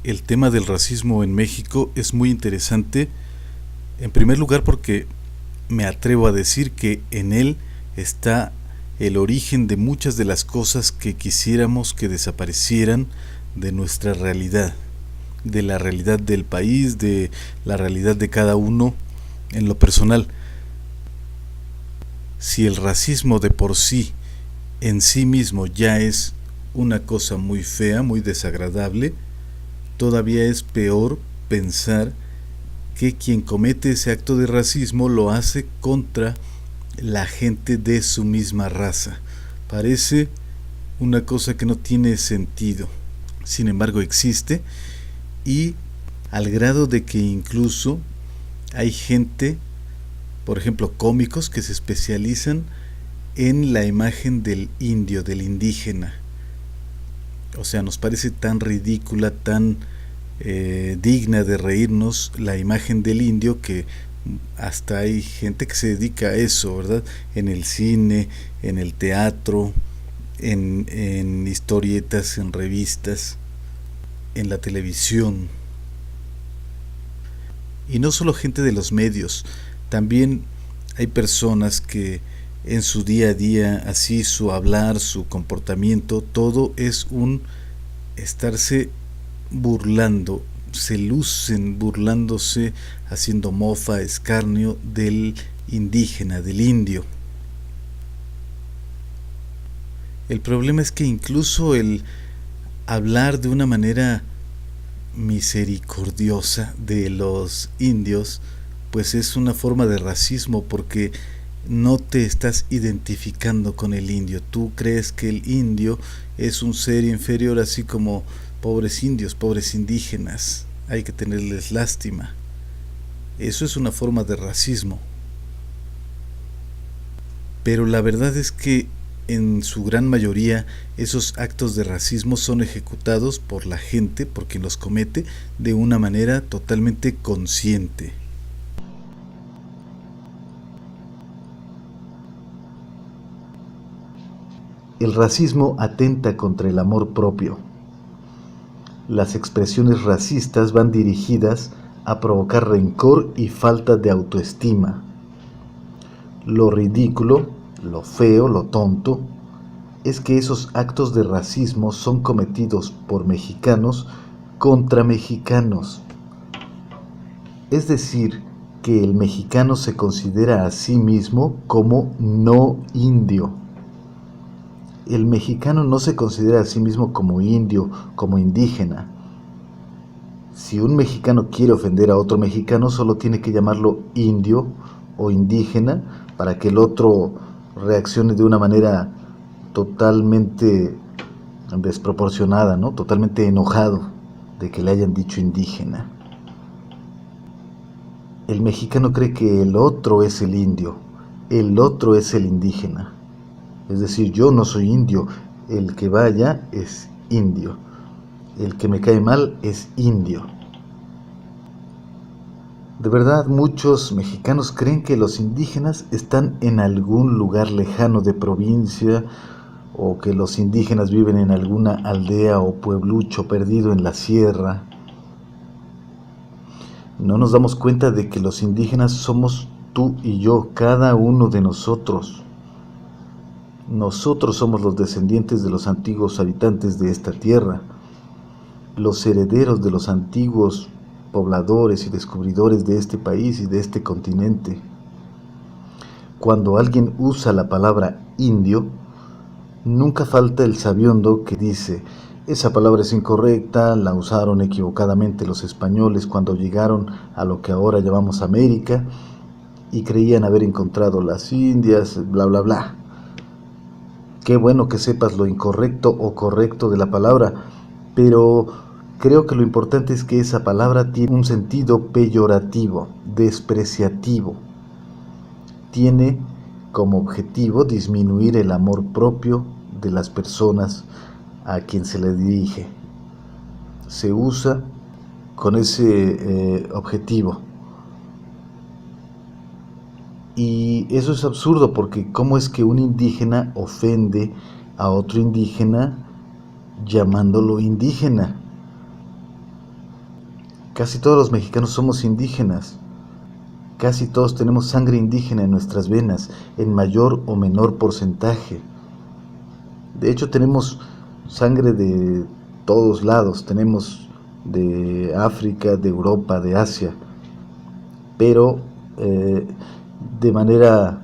El tema del racismo en México es muy interesante, en primer lugar porque me atrevo a decir que en él está el origen de muchas de las cosas que quisiéramos que desaparecieran de nuestra realidad, de la realidad del país, de la realidad de cada uno en lo personal. Si el racismo de por sí, en sí mismo, ya es una cosa muy fea, muy desagradable, todavía es peor pensar que quien comete ese acto de racismo lo hace contra la gente de su misma raza. Parece una cosa que no tiene sentido. Sin embargo, existe, y al grado de que incluso hay gente, por ejemplo, cómicos que se especializan en la imagen del indio, del indígena. O sea, nos parece tan ridícula, tan digna de reírnos la imagen del indio, que hasta hay gente que se dedica a eso, ¿verdad? En el cine, en el teatro, en historietas, en revistas, en la televisión. Y no solo gente de los medios, también hay personas que en su día a día, así su hablar, su comportamiento, todo es un estarse burlando, se lucen burlándose, haciendo mofa, escarnio del indígena, del indio. El problema es que incluso el hablar de una manera misericordiosa de los indios, pues es una forma de racismo, porque no te estás identificando con el indio. Tú crees que el indio es un ser inferior, así como pobres indios, pobres indígenas, hay que tenerles lástima. Eso es una forma de racismo. Pero la verdad es que en su gran mayoría esos actos de racismo son ejecutados por la gente, por quien los comete, de una manera totalmente consciente. El racismo atenta contra el amor propio. Las expresiones racistas van dirigidas a provocar rencor y falta de autoestima. Lo ridículo, lo feo, lo tonto, es que esos actos de racismo son cometidos por mexicanos contra mexicanos. Es decir, que el mexicano se considera a sí mismo como no indio. El mexicano no se considera a sí mismo como indio, como indígena. Si un mexicano quiere ofender a otro mexicano, solo tiene que llamarlo indio o indígena para que el otro reaccione de una manera totalmente desproporcionada, ¿no? Totalmente enojado de que le hayan dicho indígena. El mexicano cree que el otro es el indio, el otro es el indígena. Es decir, yo no soy indio, el que vaya es indio, el que me cae mal es indio. De verdad, muchos mexicanos creen que los indígenas están en algún lugar lejano de provincia, o que los indígenas viven en alguna aldea o pueblucho perdido en la sierra. No nos damos cuenta de que los indígenas somos tú y yo, cada uno de nosotros. Nosotros somos los descendientes de los antiguos habitantes de esta tierra, los herederos de los antiguos pobladores y descubridores de este país y de este continente. Cuando alguien usa la palabra indio, nunca falta el sabiondo que dice: esa palabra es incorrecta, la usaron equivocadamente los españoles cuando llegaron a lo que ahora llamamos América y creían haber encontrado las Indias, bla bla bla. Qué bueno que sepas lo incorrecto o correcto de la palabra, pero creo que lo importante es que esa palabra tiene un sentido peyorativo, despreciativo. Tiene como objetivo disminuir el amor propio de las personas a quien se le dirige. Se usa con ese objetivo. Y eso es absurdo, porque ¿cómo es que un indígena ofende a otro indígena llamándolo indígena? Casi todos los mexicanos somos indígenas. Casi todos tenemos sangre indígena en nuestras venas, en mayor o menor porcentaje. De hecho, tenemos sangre de todos lados. Tenemos de África, de Europa, de Asia. Pero de manera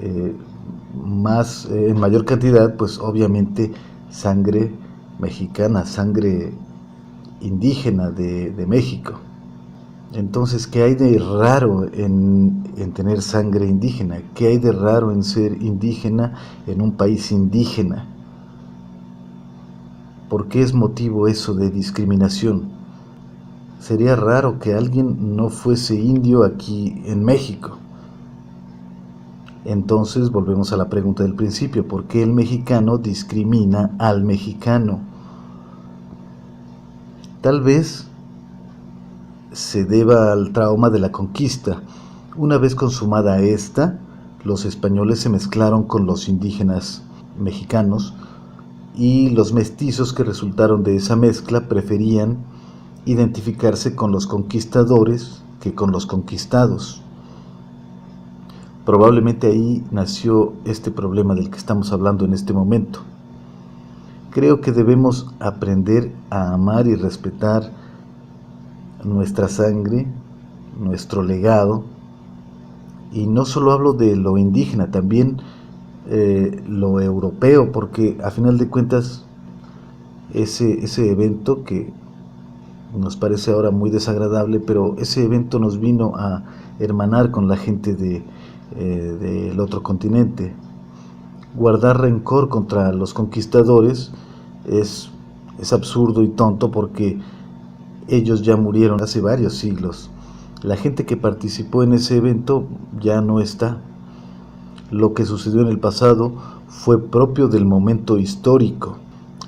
en mayor cantidad, pues obviamente sangre mexicana, sangre indígena de México. Entonces, ¿qué hay de raro en tener sangre indígena? ¿Qué hay de raro en ser indígena en un país indígena? ¿Por qué es motivo eso de discriminación? Sería raro que alguien no fuese indio aquí en México. Entonces volvemos a la pregunta del principio: ¿por qué el mexicano discrimina al mexicano? Tal vez se deba al trauma de la conquista. Una vez consumada esta, los españoles se mezclaron con los indígenas mexicanos, y los mestizos que resultaron de esa mezcla preferían identificarse con los conquistadores que con los conquistados. Probablemente ahí nació este problema del que estamos hablando en este momento. Creo que debemos aprender a amar y respetar nuestra sangre, nuestro legado, y no solo hablo de lo indígena, también lo europeo, porque a final de cuentas ese evento que nos parece ahora muy desagradable, pero ese evento nos vino a hermanar con la gente del otro continente. Guardar rencor contra los conquistadores es absurdo y tonto, porque ellos ya murieron hace varios siglos. La gente que participó en ese evento ya no está. Lo que sucedió en el pasado fue propio del momento histórico.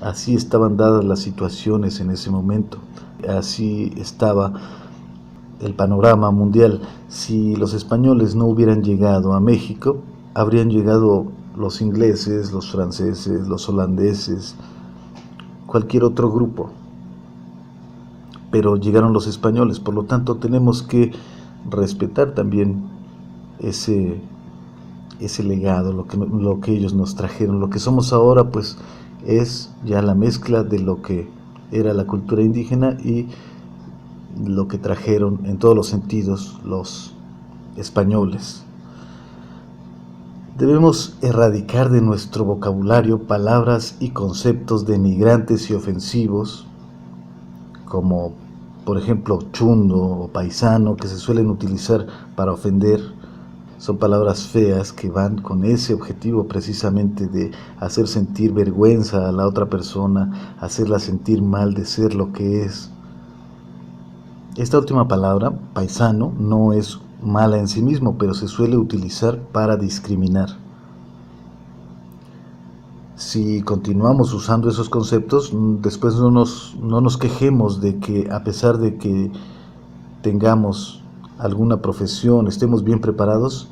Así estaban dadas las situaciones en ese momento. Así estaba el panorama mundial. Si los españoles no hubieran llegado a México, habrían llegado los ingleses, los franceses, los holandeses, cualquier otro grupo. Pero llegaron los españoles, por lo tanto tenemos que respetar también ese legado, lo que ellos nos trajeron. Lo que somos ahora, pues, es ya la mezcla de lo que era la cultura indígena y lo que trajeron en todos los sentidos los españoles. Debemos erradicar de nuestro vocabulario palabras y conceptos denigrantes y ofensivos, como por ejemplo chundo o paisano, que se suelen utilizar para ofender. Son palabras feas que van con ese objetivo precisamente de hacer sentir vergüenza a la otra persona, hacerla sentir mal de ser lo que es. Esta última palabra, paisano, no es mala en sí mismo, pero se suele utilizar para discriminar. Si continuamos usando esos conceptos, después no nos quejemos de que, a pesar de que tengamos alguna profesión, estemos bien preparados,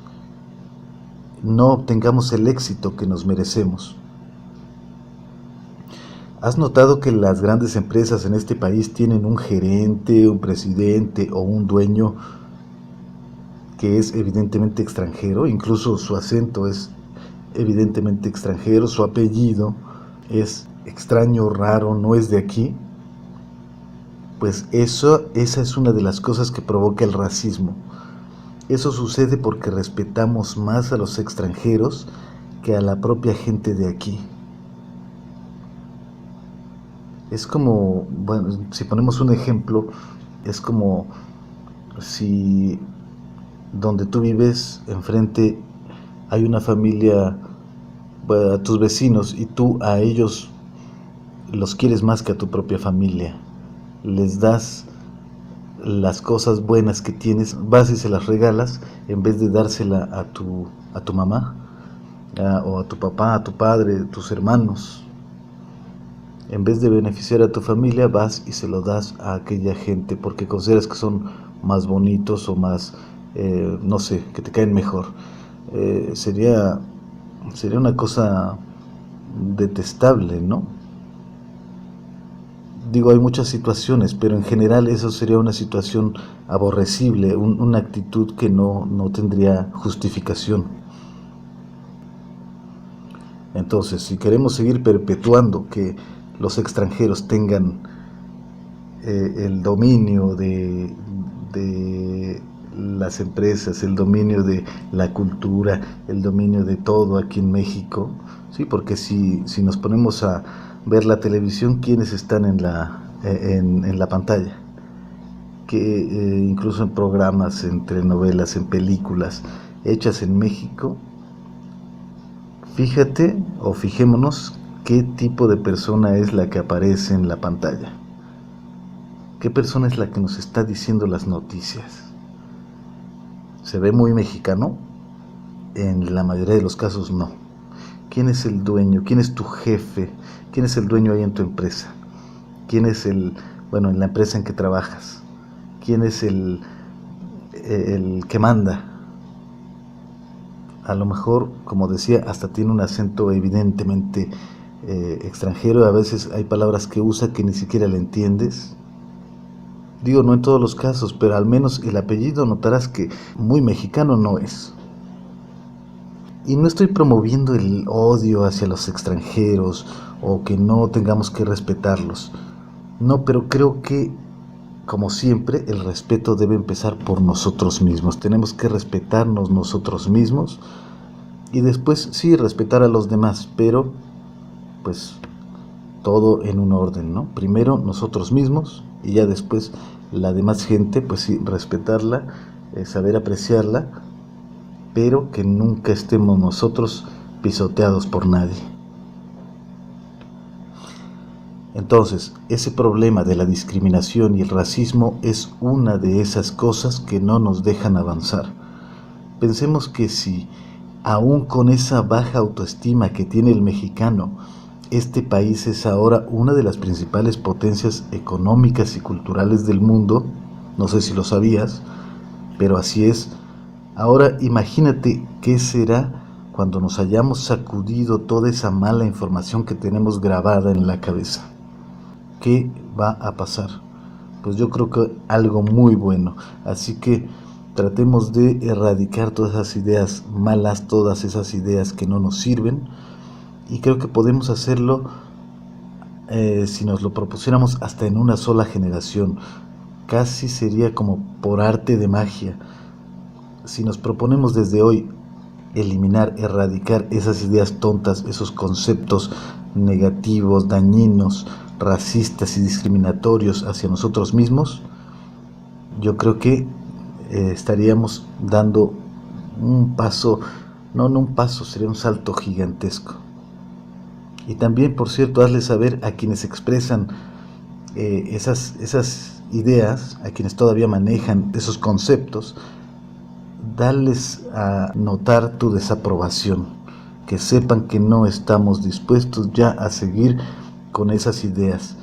no obtengamos el éxito que nos merecemos. ¿Has notado que las grandes empresas en este país tienen un gerente, un presidente o un dueño que es evidentemente extranjero? Incluso su acento es evidentemente extranjero, su apellido es extraño, raro, no es de aquí. Pues esa es una de las cosas que provoca el racismo. Eso sucede porque respetamos más a los extranjeros que a la propia gente de aquí. Es como, bueno, si ponemos un ejemplo, es como si donde tú vives, enfrente hay una familia, a tus vecinos, y tú a ellos los quieres más que a tu propia familia. Les das las cosas buenas que tienes, vas y se las regalas, en vez de dársela a tu mamá, o a tu papá, a tu padre, a tus hermanos. En vez de beneficiar a tu familia, vas y se lo das a aquella gente porque consideras que son más bonitos o más, no sé, que te caen mejor. Sería una cosa detestable, ¿no? Digo, hay muchas situaciones, pero en general eso sería una situación aborrecible, una actitud que no tendría justificación. Entonces, si queremos seguir perpetuando que los extranjeros tengan el dominio de las empresas, el dominio de la cultura, el dominio de todo aquí en México, sí, porque si nos ponemos a ver la televisión, ¿quiénes están en la pantalla? Que incluso en programas, en telenovelas, en películas hechas en México, fíjate o fijémonos qué tipo de persona es la que aparece en la pantalla. ¿Qué persona es la que nos está diciendo las noticias? ¿Se ve muy mexicano? En la mayoría de los casos no. ¿Quién es el dueño? ¿Quién es tu jefe? ¿Quién es el dueño ahí en tu empresa? ¿Quién es en la empresa en que trabajas? ¿Quién es el que manda? A lo mejor, como decía, hasta tiene un acento evidentemente extranjero. A veces hay palabras que usa que ni siquiera le entiendes. Digo, no en todos los casos, pero al menos el apellido notarás que muy mexicano no es. Y no estoy promoviendo el odio hacia los extranjeros o que no tengamos que respetarlos. No, pero creo que, como siempre, el respeto debe empezar por nosotros mismos. Tenemos que respetarnos nosotros mismos y después sí respetar a los demás, pero pues todo en un orden, ¿no? Primero nosotros mismos y ya después la demás gente, pues sí, respetarla, saber apreciarla, pero que nunca estemos nosotros pisoteados por nadie. Entonces, ese problema de la discriminación y el racismo es una de esas cosas que no nos dejan avanzar. Pensemos que si, aún con esa baja autoestima que tiene el mexicano, este país es ahora una de las principales potencias económicas y culturales del mundo, no sé si lo sabías, pero así es. Ahora imagínate qué será cuando nos hayamos sacudido toda esa mala información que tenemos grabada en la cabeza. ¿Qué va a pasar? Pues yo creo que algo muy bueno. Así que tratemos de erradicar todas esas ideas malas, todas esas ideas que no nos sirven. Y creo que podemos hacerlo si nos lo propusiéramos hasta en una sola generación. Casi sería como por arte de magia. Si nos proponemos desde hoy eliminar, erradicar esas ideas tontas, esos conceptos negativos, dañinos, racistas y discriminatorios hacia nosotros mismos, yo creo que estaríamos dando un paso, no un paso, sería un salto gigantesco. Y también, por cierto, hazle saber a quienes expresan esas ideas, a quienes todavía manejan esos conceptos, darles a notar tu desaprobación, que sepan que no estamos dispuestos ya a seguir con esas ideas.